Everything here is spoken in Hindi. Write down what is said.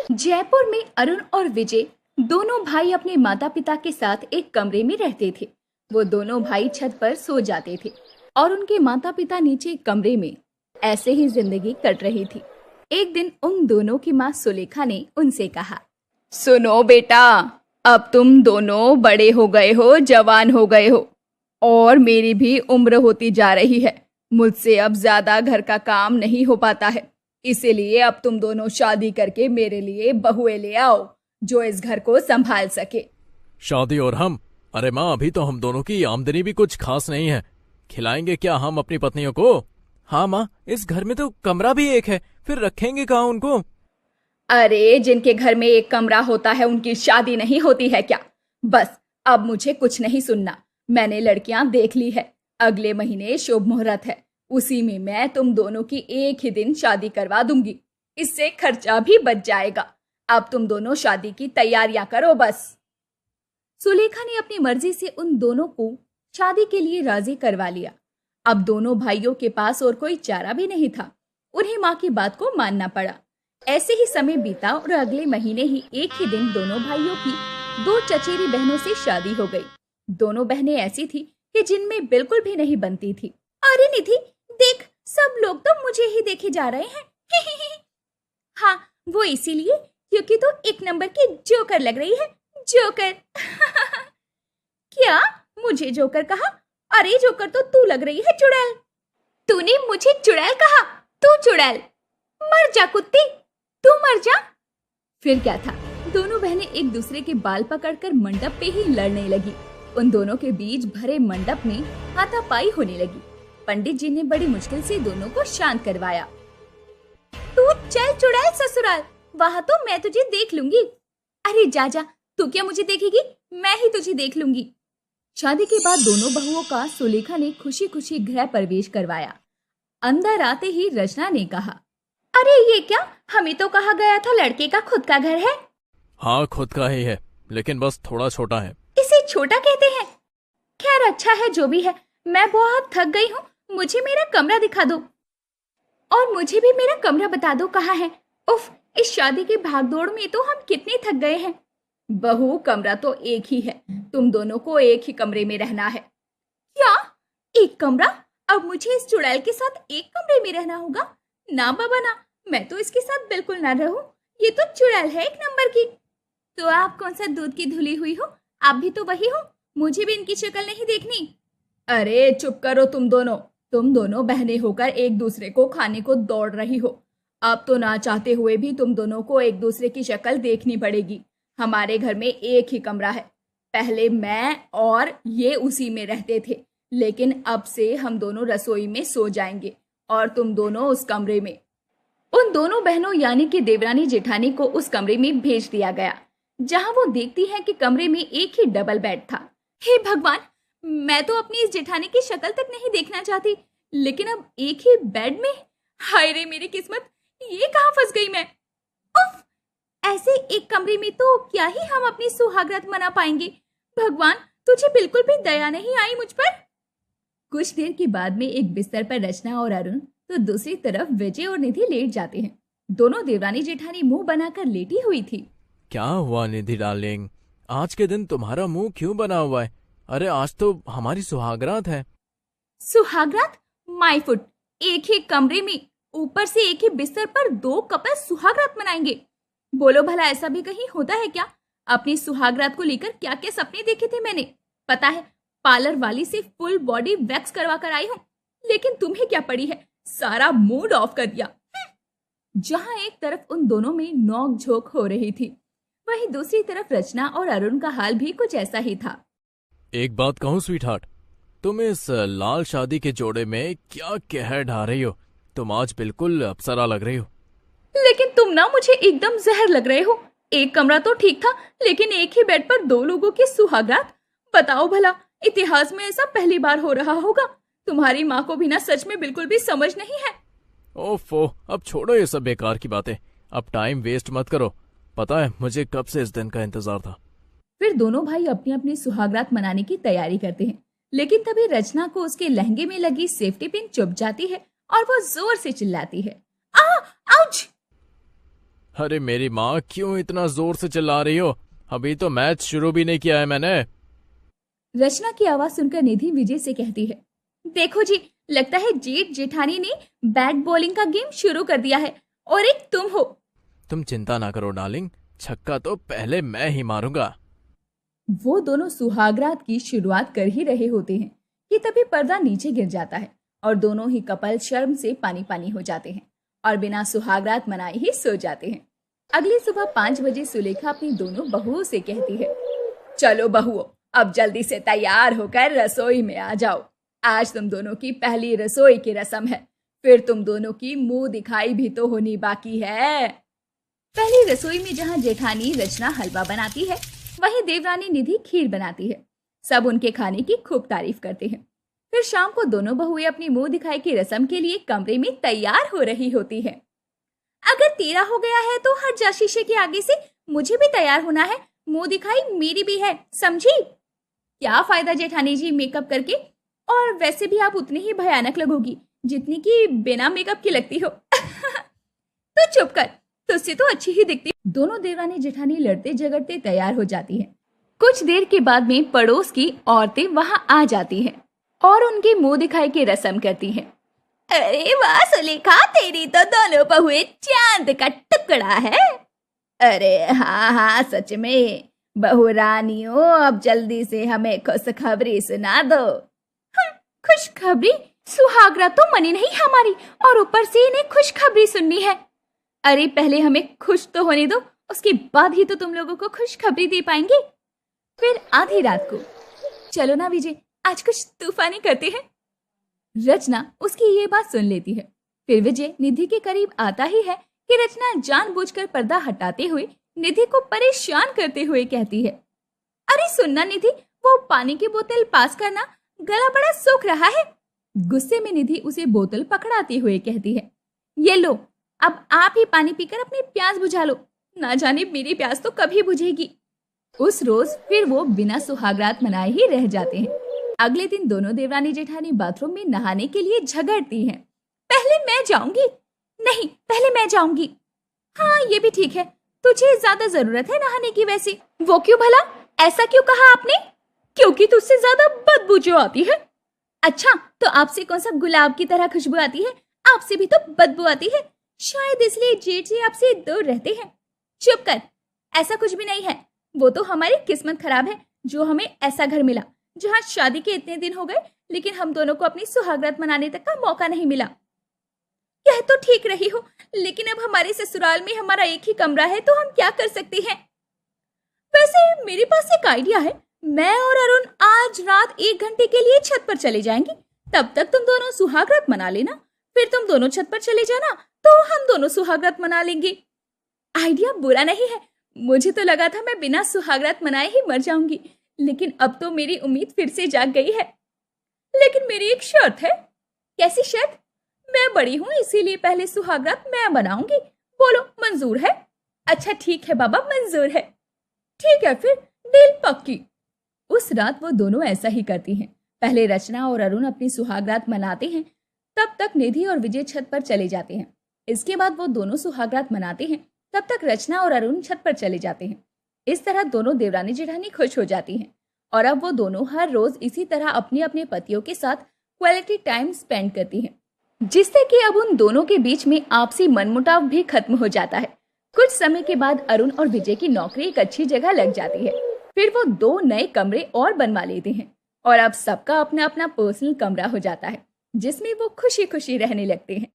जयपुर में अरुण और विजय दोनों भाई अपने माता पिता के साथ एक कमरे में रहते थे। वो दोनों भाई छत पर सो जाते थे और उनके माता पिता नीचे कमरे में ऐसे ही जिंदगी कट रही थी। एक दिन उन दोनों की माँ सुलेखा ने उनसे कहा, सुनो बेटा, अब तुम दोनों बड़े हो गए हो, जवान हो गए हो और मेरी भी उम्र होती जा रही है। मुझसे अब ज्यादा घर का काम नहीं हो पाता है, इसीलिए अब तुम दोनों शादी करके मेरे लिए बहुएं ले आओ जो इस घर को संभाल सके। शादी और हम? अरे माँ, अभी तो हम दोनों की आमदनी भी कुछ खास नहीं है। खिलाएंगे क्या हम अपनी पत्नियों को? हाँ माँ, इस घर में तो कमरा भी एक है, फिर रखेंगे कहाँ उनको? अरे, जिनके घर में एक कमरा होता है उनकी शादी नहीं होती है क्या? बस अब मुझे कुछ नहीं सुनना। मैंने लड़कियां देख ली है। अगले महीने शुभ मुहूर्त है, उसी में मैं तुम दोनों की एक ही दिन शादी करवा दूंगी। इससे खर्चा भी बच जाएगा। अब तुम दोनों शादी की तैयारियां करो बस। सुलेखा ने अपनी मर्जी से उन दोनों को शादी के लिए राजी करवा लिया। अब दोनों भाइयों के पास और कोई चारा भी नहीं था। उन्हें माँ की बात को मानना पड़ा। ऐसे ही समय बीता और अगले महीने ही एक ही दिन दोनों भाइयों की दो चचेरी बहनों से शादी हो गई। दोनों बहनें ऐसी थी कि जिनमें बिल्कुल भी नहीं बनती थी। अरे निधि, देख, सब लोग तो मुझे ही देखे जा रहे हैं। हाँ, वो इसीलिए क्योंकि तो एक नंबर की जोकर लग रही है। जोकर। क्या मुझे जोकर कहा? अरे जोकर तो तू लग रही है, चुड़ैल। तूने मुझे चुड़ैल कहा? तू चुड़ैल। मर जा कुत्ती, तू मर जा। फिर क्या था, दोनों बहनें एक दूसरे के बाल पकड़कर मंडप पे ही लड़ने लगी। उन दोनों के बीच भरे मंडप में हाथापाई होने लगी। पंडित जी ने बड़ी मुश्किल से दोनों को शांत करवाया। तू चल चुड़ैल ससुराल, वहाँ तो मैं तुझे देख लूंगी। अरे जा जा, तू क्या मुझे देखेगी? मैं ही तुझे देख लूंगी। शादी के बाद दोनों बहुओं का सुलेखा ने खुशी खुशी गृह प्रवेश करवाया। अंदर आते ही रचना ने कहा, अरे ये क्या, हमें तो कहा गया था लड़के का खुद का घर है। हाँ, खुद का ही है, लेकिन बस थोड़ा छोटा है। इसे छोटा कहते हैं? खैर अच्छा है जो भी है, मैं बहुत थक गई हूँ, मुझे मेरा कमरा दिखा दो। और मुझे भी मेरा कमरा बता दो कहाँ है। उफ, इस शादी की भागदौड़ में तो हम कितने थक गए हैं। बहू, कमरा तो एक ही है, तुम दोनों को एक ही कमरे में रहना है। क्या, एक कमरा? अब मुझे इस चुड़ैल के साथ एक कमरे में रहना होगा? ना बाबा ना, मैं तो इसके साथ बिल्कुल ना रहूं। ये तो चुड़ैल है एक नंबर की। तो आप कौन सा दूध की धुली हुई हो? आप भी तो वही हो, मुझे भी इनकी शक्ल नहीं देखनी। अरे चुप करो तुम दोनों बहनें होकर एक दूसरे को खाने को दौड़ रही हो। अब तो ना चाहते हुए भी तुम दोनों को एक दूसरे की शक्ल देखनी पड़ेगी। हमारे घर में एक ही कमरा है। पहले मैं और ये उसी में रहते थे, लेकिन अब से हम दोनों रसोई में सो जाएंगे और तुम दोनों उस कमरे में। उन दोनों बहनों यानी कि देवरानी जेठानी को उस कमरे में भेज दिया गया, जहां वो देखती है कि कमरे में एक ही डबल बेड था। हे भगवान, मैं तो अपनी इस जेठानी की शक्ल तक नहीं देखना चाहती, लेकिन अब एक ही बेड में। हाय रे मेरी किस्मत, ये कहाँ फंस गई मैं। उफ, ऐसे एक कमरे में तो क्या ही हम अपनी सुहागरात मना पाएंगे। भगवान, तुझे बिल्कुल भी दया नहीं आई मुझ पर। कुछ देर के बाद में एक बिस्तर पर रचना और अरुण तो दूसरी तरफ विजय और निधि लेट जाते हैं। दोनों देवरानी जेठानी मुंह बनाकर लेटी हुई थी। क्या हुआ निधि डार्लिंग, आज के दिन तुम्हारा मुंह क्यों बना हुआ है? अरे आज तो हमारी सुहागरात है। सुहागरात? माय फुट, एक ही कमरे में, ऊपर से एक ही बिस्तर पर दो कपल सुहागरात मनाएंगे? बोलो भला, ऐसा भी कहीं होता है क्या? अपनी सुहागरात को लेकर क्या क्या सपने देखे थे मैंने, पता है। पार्लर वाली से फुल बॉडी वैक्स करवा कर आई हूँ, लेकिन तुम्हें क्या पड़ी है, सारा मूड ऑफ कर दिया। जहां एक तरफ उन दोनों में नोक झोंक हो रही थी, वहीं दूसरी तरफ रचना और अरुण का हाल भी कुछ ऐसा ही था। एक बात कहूँ स्वीट हार्ट, तुम इस लाल शादी के जोड़े में क्या कहर ढा रही हो? तुम आज बिल्कुल अप्सरा लग रही हो। लेकिन तुम ना मुझे एकदम जहर लग रहे हो। एक कमरा तो ठीक था, लेकिन एक ही बेड पर दो लोगों की सुहागरात। बताओ भला, इतिहास में ऐसा पहली बार हो रहा होगा। तुम्हारी माँ को भी ना सच में बिल्कुल भी समझ नहीं है। ओफो, अब छोड़ो ये सब बेकार की बातें, अब टाइम वेस्ट मत करो। पता है मुझे कब से इस दिन का इंतजार था। फिर दोनों भाई अपनी अपनी सुहागरात मनाने की तैयारी करते हैं, लेकिन तभी रचना को उसके लहंगे में लगी सेफ्टी पिन चुभ जाती है और वो जोर से चिल्लाती है, आ, आउच! अरे मेरी माँ, क्यों इतना जोर से चिल्ला रही हो? अभी तो मैच शुरू भी नहीं किया है मैंने। रचना की आवाज सुनकर निधि विजय से कहती है, देखो जी, लगता है जेठ जेठानी ने बैट बॉलिंग का गेम शुरू कर दिया है और एक तुम हो। तुम चिंता ना करो डार्लिंग, छक्का तो पहले मैं ही मारूंगा। वो दोनों सुहागरात की शुरुआत कर ही रहे होते हैं कि तभी पर्दा नीचे गिर जाता है और दोनों ही कपल शर्म से पानी पानी हो जाते हैं और बिना सुहागरात मनाए ही सो जाते हैं। अगली सुबह 5 बजे सुलेखा अपनी दोनों बहुओं से कहती है, चलो बहुओं, अब जल्दी से तैयार होकर रसोई में आ जाओ। आज तुम दोनों की पहली रसोई की रस्म है, फिर तुम दोनों की मुंह दिखाई भी तो होनी बाकी है। पहली रसोई में जहाँ जेठानी रचना हलवा बनाती है, वहीं देवरानी निधि खीर बनाती है। सब उनके खाने की खूब तारीफ करते हैं। फिर शाम को दोनों बहुएं अपनी मुंह दिखाई की रस्म के लिए कमरे में तैयार हो रही होती है। अगर तेरा हो गया है तो हट जा शीशे के आगे से, मुझे भी तैयार होना है, मुंह दिखाई मेरी भी है, समझी? क्या फायदा जेठानी जी मेकअप करके, और वैसे भी आप उतनी ही भयानक लगोगी जितनी कि बिना मेकअप की लगती हो। तो चुप कर, तुझसे तो अच्छी ही दिखती। दोनों देवरानी जेठानी लड़ते झगड़ते तैयार हो जाती हैं। कुछ देर के बाद में पड़ोस की औरतें वहां आ जाती हैं और उनकी मुंह दिखाई की रस्म करती हैं। अरे वाह सुलेखा, तेरी तो दोनों बहुएं चांद का टुकड़ा है। अरे हाँ हाँ, सच में बहू रानियों, अब जल्दी से हमें खुशखबरी सुना दो। खुशखबरी? सुहागरात तो मनी नहीं हमारी और ऊपर से इन्हें खुशखबरी सुननी है। अरे पहले हमें खुश तो होने दो, उसके बाद ही तो तुम लोगों को खुशखबरी दे पाएंगे। फिर आधी रात को, चलो ना विजय, आज कुछ तूफानी करते हैं। रचना उसकी ये बात सुन लेती है। फिर विजय निधि के करीब आता ही है कि रचना जानबूझकर पर्दा हटाते हुए निधि को परेशान करते हुए कहती है, अरे सुनना निधि, वो पानी की बोतल पास करना, गला बड़ा सूख रहा है। गुस्से में निधि उसे बोतल पकड़ाते हुए कहती है, ये लो, अब आप ही पानी पीकर अपनी प्यास बुझा लो, ना जाने मेरी प्यास तो कभी बुझेगी। उस रोज फिर वो बिना सुहागरात मनाए ही रह जाते हैं। अगले दिन दोनों देवरानी जेठानी बाथरूम में नहाने के लिए झगड़ती हैं। पहले मैं जाऊंगी। नहीं, पहले मैं जाऊंगी। हाँ ये भी ठीक है, तुझे ज्यादा जरूरत है नहाने की वैसे। वो क्यों भला? ऐसा क्यों कहा आपने? क्योंकि तुझसे ज्यादा बदबू जो आती है। अच्छा, तो आपसे कौन सा गुलाब की तरह खुशबू आती है? आपसे भी तो बदबू आती है, शायद इसलिए जेठ जी आपसे दूर रहते हैं। चुप कर, ऐसा कुछ भी नहीं है। वो तो हमारी किस्मत खराब है जो हमें ऐसा घर मिला जहाँ शादी के इतने दिन हो गए लेकिन हम दोनों को अपनी सुहागरात मनाने तक का मौका नहीं मिला। यह तो ठीक रही हो, लेकिन अब हमारे ससुराल में हमारा एक ही कमरा है तो हम क्या कर सकते हैं? वैसे मेरे पास एक आइडिया है। मैं और अरुण आज रात 1 घंटे के लिए छत पर चले जाएंगे, तब तक तुम दोनों सुहागरात मना लेना, फिर तुम दोनों छत पर चले जाना तो हम दोनों सुहागरात मना लेंगे। आइडिया बुरा नहीं है। मुझे तो लगा था मैं बिना सुहागरात मनाए ही मर जाऊंगी, लेकिन अब तो मेरी उम्मीद फिर से जाग गई है। लेकिन मेरी एक शर्त है। कैसी शर्त? मैं बड़ी हूँ इसीलिए पहले सुहागरात मैं मनाऊंगी। बोलो मंजूर है? अच्छा ठीक है बाबा, मंजूर है। ठीक है फिर, डील पक्की। उस रात वो दोनों ऐसा ही करती हैं। पहले रचना और अरुण अपनी सुहागरात मनाते हैं, तब तक निधि और विजय छत पर चले जाते हैं। इसके बाद वो दोनों सुहागरात मनाते हैं, तब तक रचना और अरुण छत पर चले जाते हैं। इस तरह दोनों देवरानी जेठानी खुश हो जाती हैं और अब वो दोनों हर रोज इसी तरह अपने अपने पतियों के साथ क्वालिटी टाइम स्पेंड करती हैं, जिससे कि अब उन दोनों के बीच में आपसी मनमुटाव भी खत्म हो जाता है। कुछ समय के बाद अरुण और विजय की नौकरी एक अच्छी जगह लग जाती है। फिर वो 2 नए कमरे और बनवा लेते हैं और अब सबका अपना अपना पर्सनल कमरा हो जाता है, जिसमें वो खुशी खुशी रहने लगते हैं।